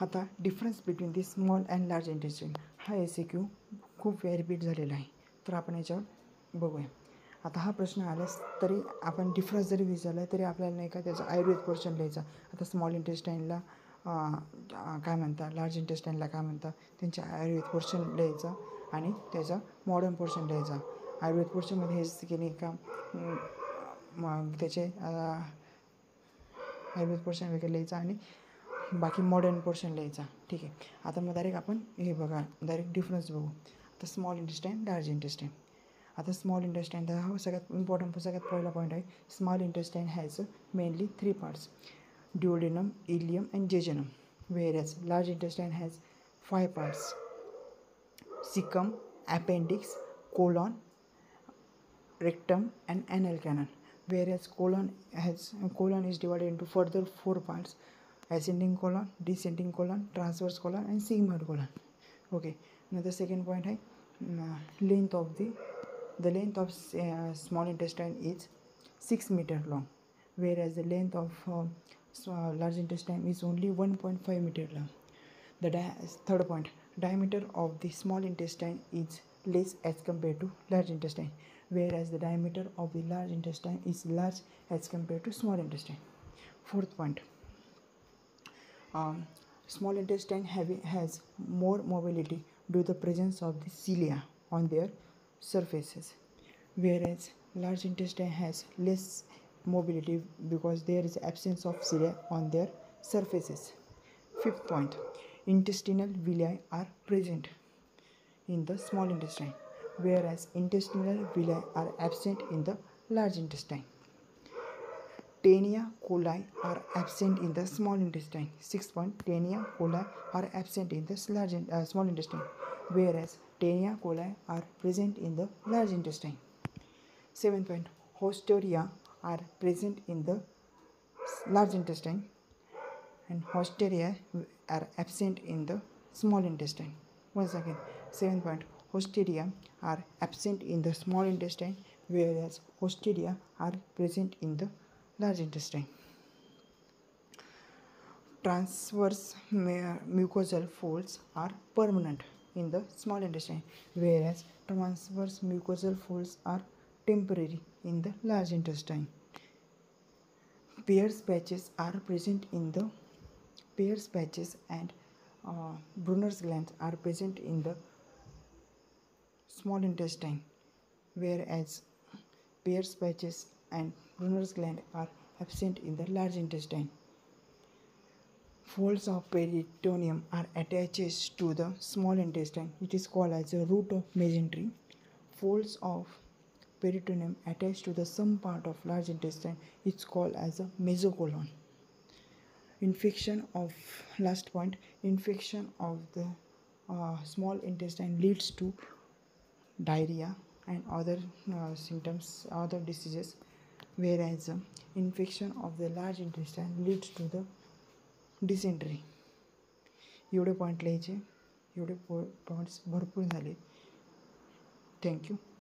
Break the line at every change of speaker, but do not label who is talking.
आता difference between the small and large intestine हा SAQ खूप वेळा रिपीट झालेला आहे, तर आपण याच्यावर बघूया. आता हा प्रश्न आल्यास तरी आपण डिफरन्स जरी विचारला तरी आपल्याला नाही का त्याचा आयुर्वेद पोर्शन लिहायचा. आता स्मॉल इंटेस्टाईनला काय म्हणतात, लार्ज इंटेस्टाईनला काय म्हणतात, त्यांच्या आयुर्वेद पोर्शन लिहायचा आणि त्याचा मॉडर्न पोर्शन लिहायचा. आयुर्वेद पोर्शनमध्ये हेच की नाही का मग त्याचे आयुर्वेद पोर्शन वगैरे लिहायचा आणि बाकी मॉडर्न पोर्शन लिहायचा. ठीक आहे. आता मग डायरेक्ट आपण हे बघा डायरेक्ट डिफरन्स बघू. आता स्मॉल इंटेस्टाईन, लार्ज इंटेस्टाईन. आता स्मॉल इंटेस्टाईन हा सगळ्यात इम्पॉर्टंट सगळ्यात पहिला पॉईंट आहे. Small intestine has mainly 3 parts, duodenum, ileum and jejunum, whereas large intestine has 5 parts, cecum, appendix, colon, rectum and anal canal, whereas colon is divided into further 4 parts, ascending colon, descending colon, transverse colon and sigmoid colon. Okay, now the second point है the length of small intestine is 6 meter long, whereas the length of large intestine is only 1.5 meter long. The third point, diameter of the small intestine is less as compared to large intestine, whereas the diameter of the large intestine is large as compared to small intestine. Fourth point, small intestine has more mobility due to the presence of the cilia on their surfaces, whereas large intestine has less mobility because there is absence of cilia on their surfaces. Fifth point, intestinal villi are present in the small intestine, whereas intestinal villi are absent in the large intestine. Taenia coli are absent in the small intestine. Sixth point, Taenia coli are absent in the small intestine, whereas Taenia coli are present in the large intestine. Seventh point, Hausteria are present in the large intestine and Hausteria are absent in the small intestine. Once again, 7th point, Hausteria are absent in the small intestine, whereas Hausteria are present in the large intestine. Transverse mucosal folds are permanent in the small intestine, whereas transverse mucosal folds are temporary in the large intestine. Peyer's patches are present in the Peyer's patches and Brunner's glands are present in the small intestine, whereas Peyer's patches and Brunner's gland are absent in the large intestine. Folds of peritoneum are attached to the small intestine. It is called as a root of mesentery. Folds of peritoneum attached to the some part of large intestine is called as a mesocolon. Infection of the small intestine leads to diarrhea and other symptoms, other diseases, whereas infection of the large intestine leads to the dysentery. एवढे point लिहायचे, एवढे points भरपूर झाले. Thank you.